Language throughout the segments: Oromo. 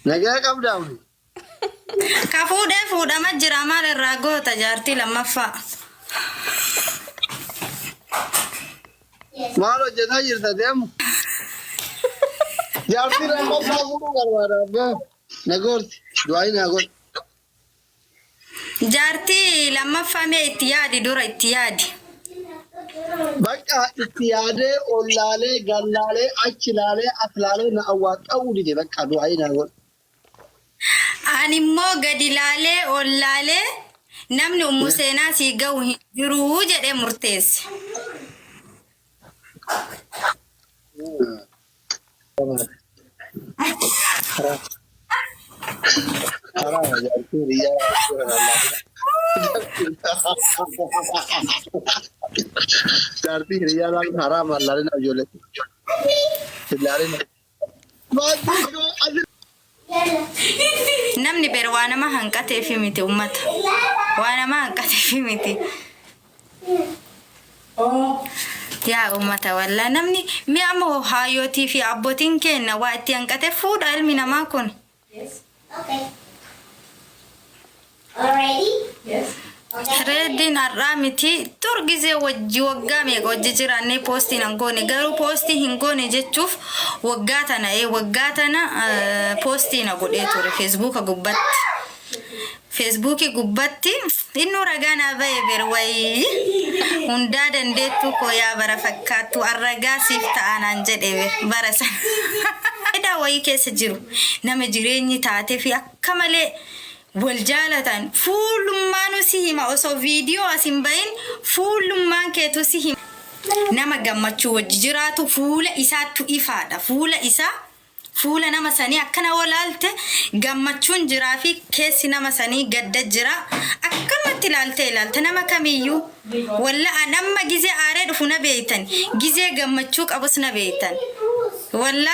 Nagaa qabdaawni. Ka fuudhama jira maal irraa goota jaartii lammaffaa. Maal hojjetaa jirta deemu? Jaartii lammaffaa fuudhuu barbaada. Nagoorti du'aayi nagooti. Jaartii lammaffaa mee itti yaadi dura itti yaadi. Bakka itti yaadee ollaalee gallaalee achi laalee as laalee na awwaaqa'uu dide bakka du'aayi nagooti. Ani immoo gadi laalee ollaalee namni ummu seenaa sii ga'u hin jiru jedhee murteesse. Jaartii hiriyaa laal haraa mallaalee na ijoollee. Namni ber waa nama hanqateef miti ummata. Waa nama hanqateef miti. Yaa ummata walla namni mi'a moo haayootii fi abbootiin kenna waa itti hanqate fuudha ilmi namaa kun. Okay. Already? Yes. Reddin har'aa miti turgisee wajji waggaa meeqa hojii jiraannee poostiin hin goone garuu poostii hin goone jechuuf waggaa tana poostii na godhee ture feesbuuka gubbatti. Feesbuukii gubbatti inni ragaa naa ba'e berwayi hundaa dandeettuu koo yaa bara fakkaattu arragaa siif ta'anaan jedhee bara sana. Faayidaa wayii keessa jiru nama jireenyi taatee fi akka malee wal jaalatan fuulummaan si hima osoo viidiyoo asin bahin fuulummaan keetu si hima. Nama gammachuu wajji jiraatu fuula isaattu ifaadha. Fuula nama sanii akkana walaalte gammachuun jiraa fi keessi nama sanii gadda jira. Akkamatti ilaalte nama kamiyyuu walla nama gizee aaree dhufu na beeytan gizee gammachuu qabus na beeytan walla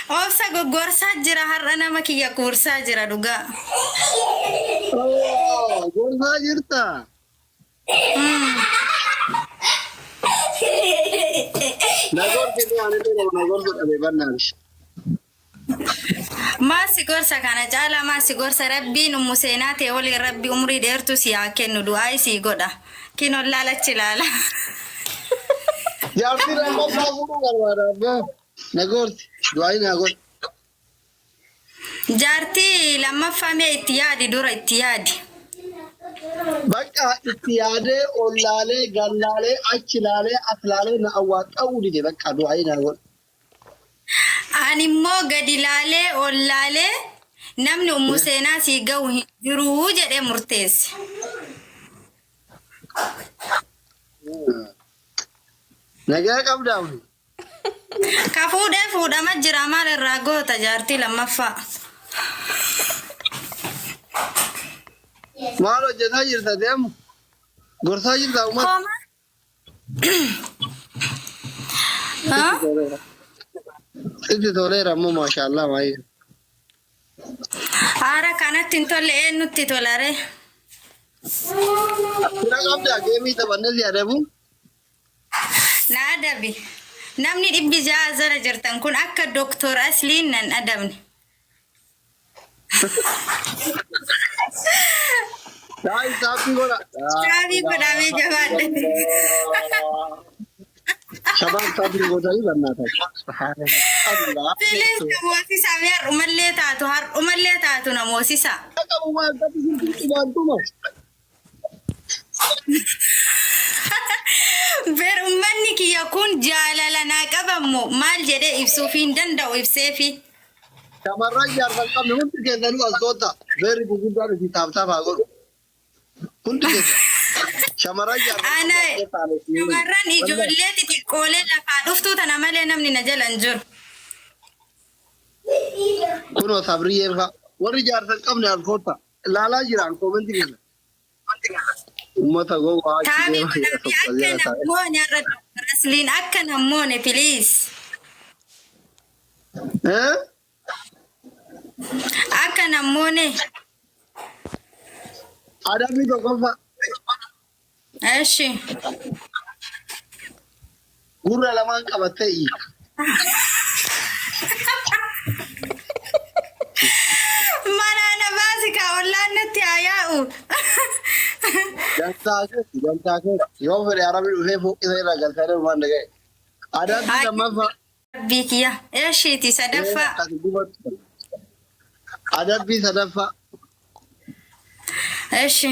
obsa goggorsaa jira har'a nama kiyya kuursaa jira dhugaa. Gorsaa jirta. Nagoorti nagoorti dhabe bannaanis. Maasi gorsa kana caala maasi gorsa rabbiin ummu seenaa ta'e waliin rabbi umrii dheertu si haa kennu du'aa isii godha. Kinoon laalachi laala. Jaartii lammaffaa fuudhuu barbaada. Nagoorti du'aayi nagooti. Jaartii lammaffaa mee itti yaadi dura itti yaadi. Bakka itti yaadee ollaalee gallaalee achi laalee as laalee na awwaaqa'uu dide bakka du'aayi nagooti. Ani immoo gadi laalee ollaalee namni ummu seenaa sii ga'u hin jiru jedhee murteesse. Nagaa qabdaawni. Ka fuudhama jira maal irraa goota jaartii lammaffaa. Maal hojjetaa jirta deemu? Gorsaa jirta uummata? Itti toleera ammoo maashaallah maayee. Haara kanatti hin tolle eenyutti tolare? Bira qabdaa geemii taphannee si adabu? Na adabi. Namni 600 zara jirtan kun akka Dr. Asliin nan adabne. Dai sapi gola. Sabi godhamee jabaadhe. Shabab sapi godhanii barnaata. Subhanallah. Bilis namoosisa mee har'umallee taatu namoosisa. Qabu waan taphisiisu baantuma. Ber ummanni kiyya kun jaalala naa qabammo maal jedhee ibsuuf hin danda'u ibseefi. Shamarran jaarsan qabne hundi keessanuu as goota. Beerri gurguddaan itti taaptaaf haa godhu. Hundi keessa. Shamarran jaarsan shamarran ijoollee xixiqqoolee lafaa dhuftuu tana malee namni na jala hin jiru. Kunoo sabriyyeen fa'a. Warri jaarsan qabne as goota. Ilaalaa jiraan koomentii keessa. Ummata gowwaa Taabii godhamee akka namoonni har'a Dr. Asliin akka namoonni please. Akka namoonni. Adabni tokkoffaa. Eshi. Gurra lamaan qabattee hiika. Gantaake yoo fedhe arabii dhufee fooqqisa irraa galtanii waan dhaga'e. Adabbii lammaffaa. Bikiya. Eeshiiti sadaffaa. Adabbii sadaffaa. Eeshi.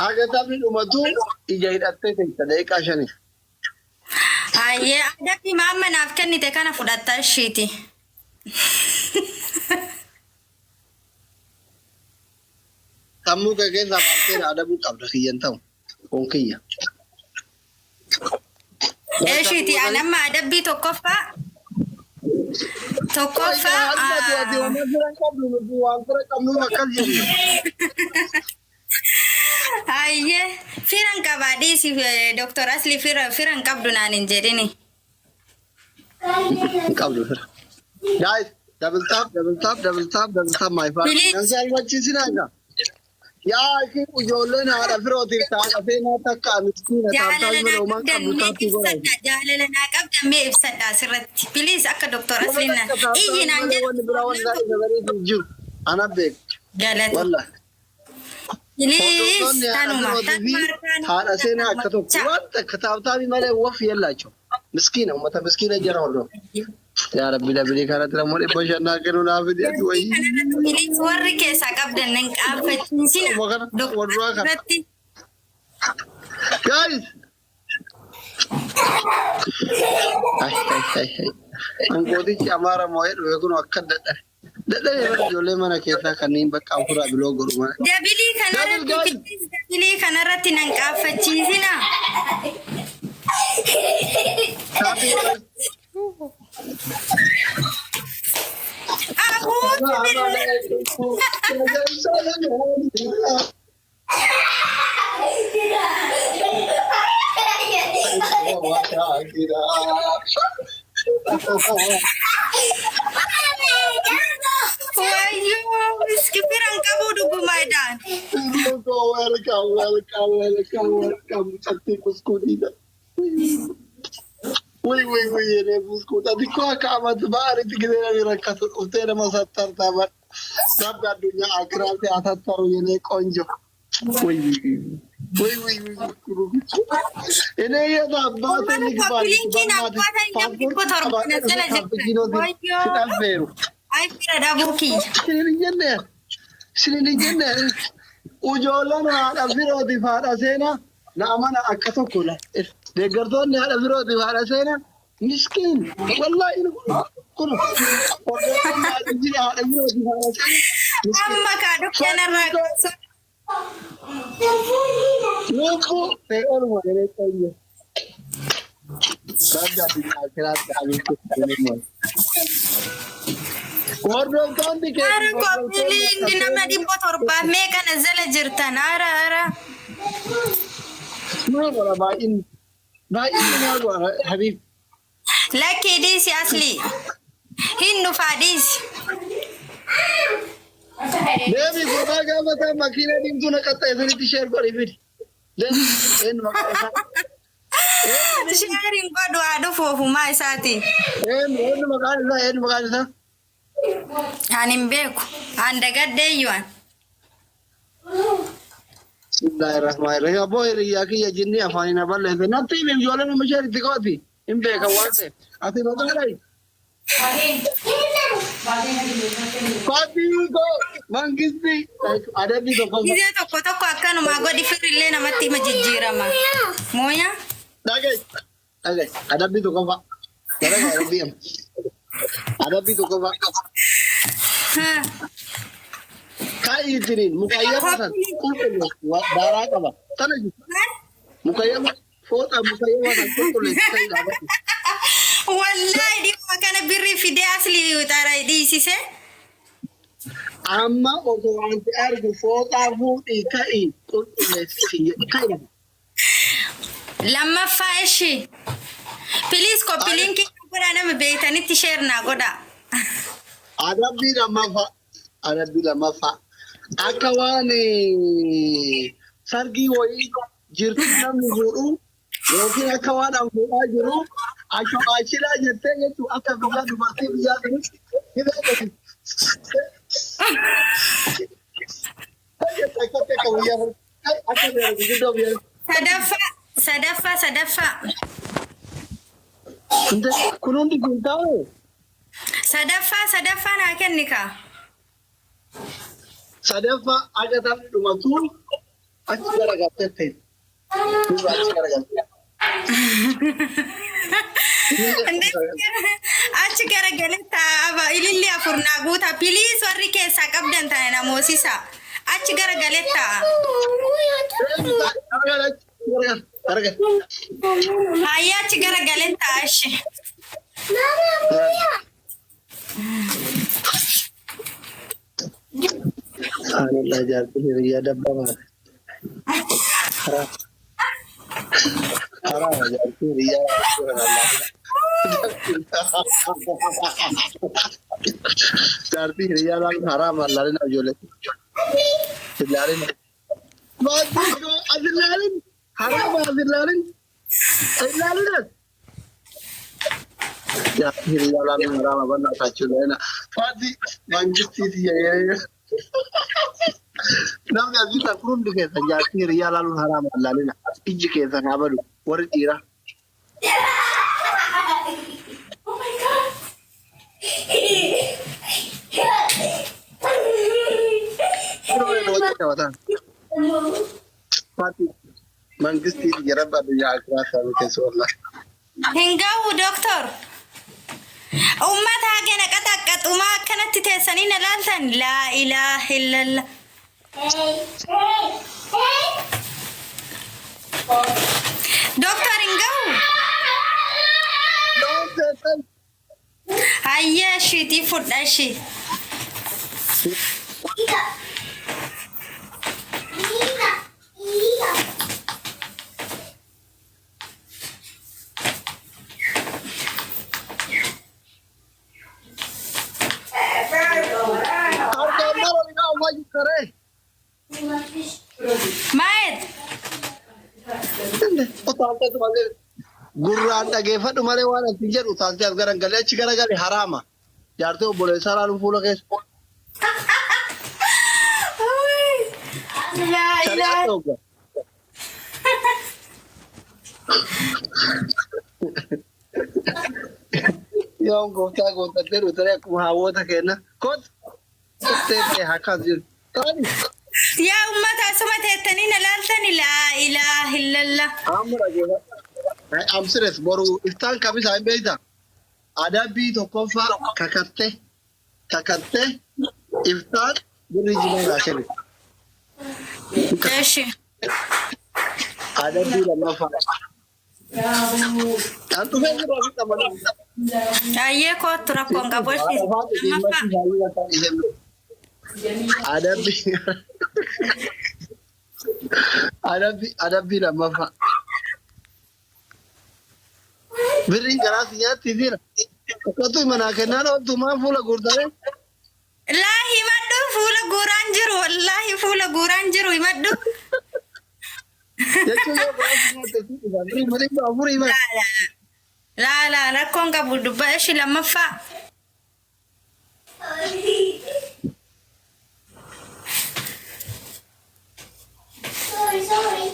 Adabbii dhumatu ija hidhattee teessa daqiiqaa 5. Ayyee adabbii maamma naaf kennite kana fudhatta ishiiti. Sammuu kee keessaa baastee adabuu qabda kiyyan ta'u. Kun kiyya. Eeshiiti anamma adabbii tokkoffaa. Ayyee firan qabaadhiis Dr. Asli firan qabdu naan hin jedhini. Qabdu fira. Guys, double tap my father. Nansi almachiisinaa egaa. Yaa isin ijoolleen haadha firootiif taa'aa seenaa takka miskiina taa'aa uumaan qabdu taa'uu godhatu. Jaalala naa qabda mee ibsadha asirratti. Biliis akka Dr. Asli naan iyyi naan jedhu. Ana beeku. Galata. Wallahi. Biliis tanuma. Haadha seenaa akka tokko waan takka taa'aa malee waf yellaachuu. Miskiina uummata miskiina jara hordoo. Yaa Rabbi dabilii kanatti namoonni dhibba shannaa kennuu naaf fidee ati wayii. Biliis warri keessaa qabdan nan qaanfachiisina. Doktorratti. Guys. Angootichi amaara moo'ee dhufe kun akka dadhabe. Dadhabee bara ijoollee mana keessaa kanneen bakka afuraa biloo godhuma. Dabilii kanarratti nan qaanfachiisina. Miskiran kamu dugumaidaan. Welcome. Sakti kuskudina. Wih, ini busku. Tadi kau kamat baru tiganya direkasut. Utara masa tertabat. Sabda dunia akhirat di atas taruh ini konjo. Wih. Ini ya dah bahasa ni kembali. Kita beru. Ay, mira, da buki. Sini jenne. Ujolan ada biro di fara sena. Na amana akato kula. Deeggartoonni haadha birootiif haadha seenaa miskiin wallahi inni kun haadha birootiif haadha seenaa amma kaadhu kanarraa gosa lubbuu ta'e oluma jedhee qayye sabda biyyaa kiraatti abeetti hordoftoonni Ara koppilii inni nama 700 meeqana jala jirtan ara. Mura baay'inni. Habib. Laki disi asli. Hindu fadis. Devi gua gak makina dimtu nak kata itu share kau ribet. Devi, makanya. Sharing kau doa fofu mai sati. Makanya. Hanim beku. Anda gade yuan. Bismillahirrahmanirrahim. Abo ya jinni afaina balle. Nanti mim jualan masyarakat tikoti. Imbe kawanse. Ati matalai. Kopi ko mangisi. Ada di toko. Ije toko akan mago di firile na mati majijirama. Moya? Dagay. Ada di toko pak. Ada di Ada di toko pak. Kai itirin mukaya kan kulkulis darah apa tanah juga mukaya foto mukaya kan kulkulis kai dapat wallahi di makana birri fide asli utara di sise amma oto anti argu foto fudi kai kulkulis kai lamma faishi please copy link goda na me betani t-shirt na goda Arabi lama fa akawani sargi woi jirtu namni godhu yookiin akka waan ammoo jiru achila jettee jechuun akka dhugaa dubartii biyyaa Sadaffa. Kunun di tahu. Sadaffa na kennika. Sadaffa aga tahu dumatu. Achi garagatte. Tuh achi garagatte. Achi garagaletta aba ililli afurna guuta please warri keessa qabdan tane namoosisa. Achi garagaletta. Hayya achi garagaletta ashi. Allah jatuh ya dabba. Haram jatuh ya. Jatuh ya lang haram Allah na jole. Dilarin. Adilarin. Haram adilarin. Adilarin. Jatuh ya lang haram apa nak kaculena. Fadi manjuti dia ya. Namni azita kurun dike sanjati riya lalu haram lalina iji ke san abadu wari tira Oh my god. Fati mangisti jaraba ya akrasa ke solla Hingawu doctor. Ummata hagena qaxaqat uma kanatti teessanii na laaltan la ilaha illallah. Doctor Hingawu. Hayya shiti fudha shi. Maet. Gurraan dhageeffadhu malee waan ati jedhu utaaltee as garagalee achi garagalee harama. Jaartee obboleessaa laaluun fuula keessa. La ilaha. Yoon gooftaa gooftattee dhuftee akkuma hawwoota kenna. Kot teessee hakkas jiru. Ya ummata asuma teettanii na laaltani la ilaha illallah. Amma dhageeffadhu. I'm serious. Boru iftaan kamisa hin beektaa? Adabbii tokkoffaa kakattee iftaan birrii jimaa kennu. Eshi. Adabbii lammaffaa. Kan dhufee jiru asitti amanaa. Ayyee kootu rakkoon qabooti. Adabbii lammaffaa. Birriin garaa si nyaatti jira. Akkatu manaa kennaan ooltumaa fuula guurtare. Laa himadhu fuula guuraan jiru wallahi fuula guuraan jiru himadhu. Jechuun yoo garaa si nyaatti birrii malee afurii himadhu. La rakkoon qabu dubba ishii lammaffaa. Sorry.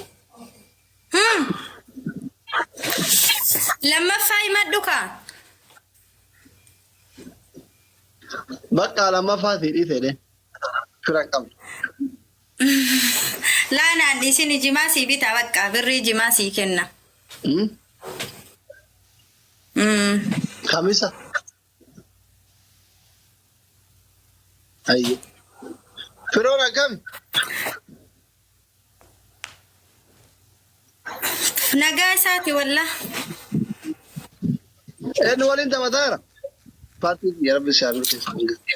Lammaffaa himadhu kaa. Bakka lammaffaa siidhii fedhe. Fira qabdu. Laanaan isin jimaa sii bitaa bakka birrii jimaa sii kenna. Kamisa. Ayyo. Firoon akkami? Nagaa isaati wallah. Eenyu waliin taphataara? Faatii yarabbi shaanuu keessa hin galte.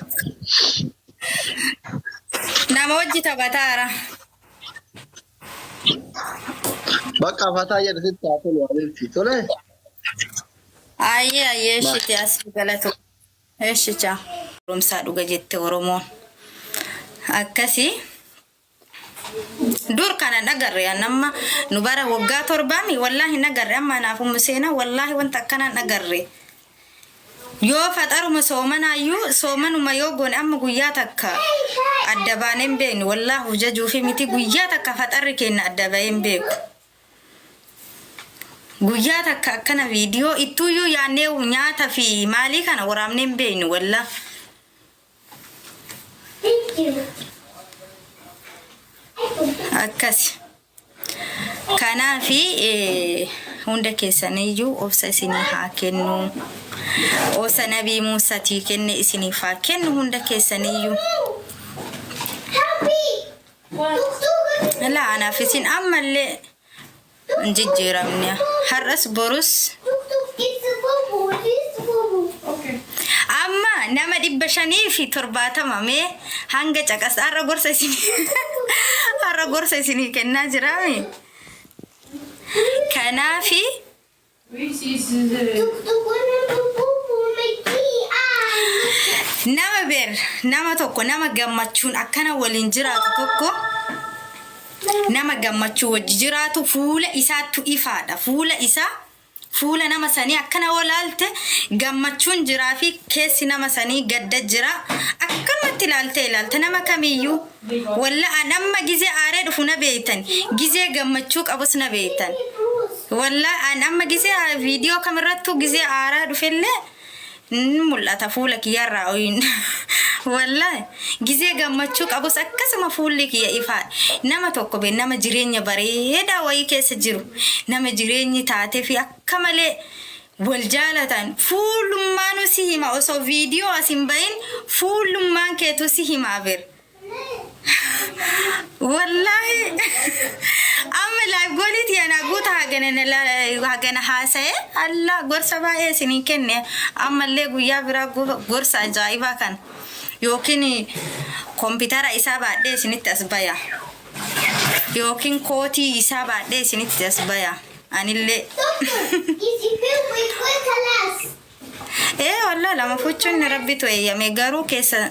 Nama wajji taphataara. Bakka afataa jedhasitti haa tolu walitti tole. Ayyee ishiti as galatu. Eeshicha. Rumsaa dhuga jette Oromoon. Akkasii. Dur kana nagarre nama nu bara waggaa torbaami wallahi nagarre amma naafu museena wallahi wanta akkana nagarre. yoo faxaruma soomanuma yoo goone amma guyyaa takka adda baaneen beeknu wallaahi hujajuu fi miti guyyaa takka faxarri keenya adda baaneen beeku guyyaa takka akkana viidiyoo ittuyyuu yaannee nyaata fi maalii kana waraabneen beeknu wallaahi. Akkasi kanaafi hunda keessaniyyuu obsa isinii haa kennu obsa nabii Muusatii kenne isiniif haa kennu hunda keessaniyyuu la anaaf isin ammallee jijjiiramne har'as borus amma nama 570 mee hanga caqas arra gorsa isinii kennaa jiraame kanaafi nama tokko nama gammachuun akkana waliin jiraatu tokko nama gammachuu wajji jiraatu fuula isaatu ifaadha fuula nama sanii akkana walaalte gammachuun jiraa fi keessi nama sanii gadda jira akkanatti ilaalte nama kamiyyuu walla anamma gizee aaree dhufu na beeytan gizee gammachuu qabus na beeytan walla anamma gizee viidiyoo kamirrattu gizee aaraa dhufellee mul'ata fuula kiyyarraa oyin wallahi gizee gammachuu qabus akkasuma fuulli kiyya ifaa nama tokko be nama jireenya bareedaa wayii keessa jiru nama jireenyi taatee fi akka malee wal jaalatan fuulummaan si hima osoo viidiyoo asin bayin fuulummaan keetu si hima ber wallahi amma la goliti yana guta hagana haasaye Allah gorsa baay'ee isinii kenne amma illee guyyaa biraa gorsa ajaa'ibaa kan yookiin kompiitara isaa baadhee isinitti as baya yookiin kootii isaa baadhee isinitti as baya anillee wallahi lama fuchuun rabbitu eeyyame garuu keessa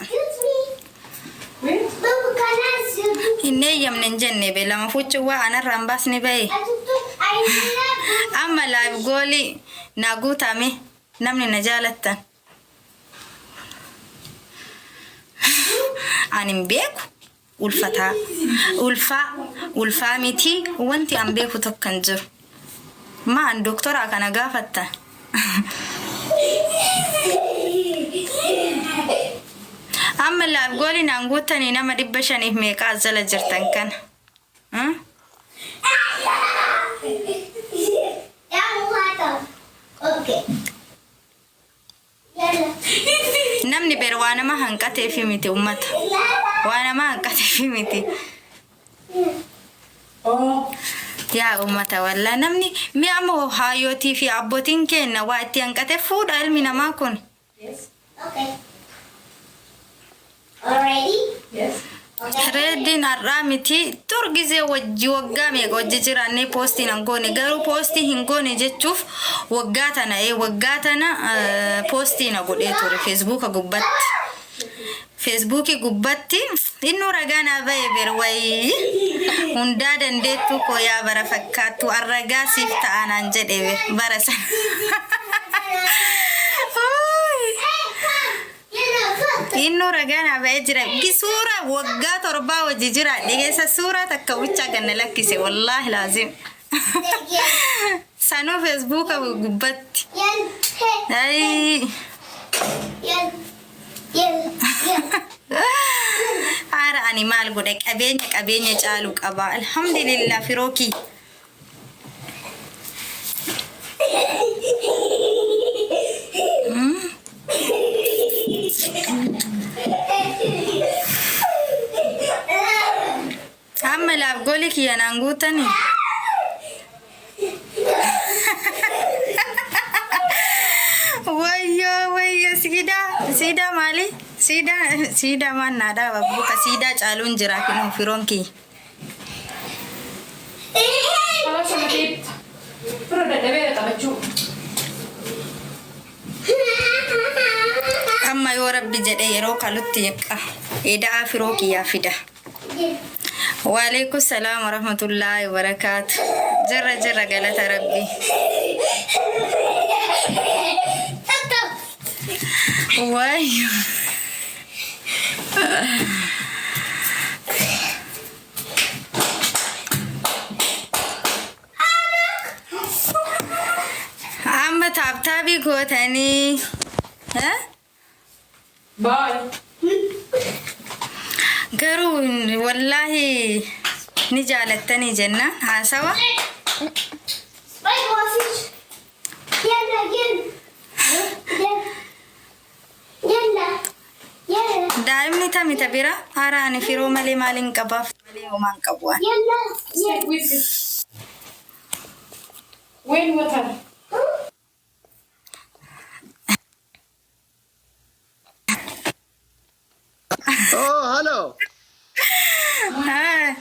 inne yamnen jenne be lama fuchu wa anarran basni bay amma live goli nagutame namni najalatta anim beeku ulfa miti wanti an beeku tokkan jiru maan doktora kana gaafatta amma la goli nangutani nama 500 meeqa azala jirtan kana namni ber waana ma hanqate fi miti ummata waana ma hanqate fi miti ya ummata walla namni mi amo hayoti fi abbotin kenna waati hanqate fuudha ilmi namaa kun Okay. Already? Yes. Reddin arramiti turgize wajji waggame gojji jirane posti nangone garu posti hingone jechuuf waggatana posti na godhe ture Facebook gubbatti innu ragana baye berwai hunda dandeetu ko ya bara fakkatu arraga sifta anan jedhe barasa innu ragana baye jira kisura wagga torba wajji jira digesa sura takka ucha ganna lakkise wallahi lazim sanu Facebook gubbatti ay ara animal gode qabenya caalu qaba alhamdulillah firoki amma la goli ki yanangutani wayyo sida mali sida man nada babuka sida calun jira kinu fironki Pero de debe tabachu. amma yo rabbi jede yero kalutti yakka ida firoki ya fida wa alaykum assalam wa rahmatullahi wa barakatuh jarra galata rabbi واي عم تعبتابي قوتني ها باي. قرو والله نجالتني جنة ها سوا باي وافيش. يلا يلا يلا دائمني تمي تبيرا هاراني في رومالي مالين قباف مالي ومان قبوان يلا. وين وتر؟ اوه هلو ها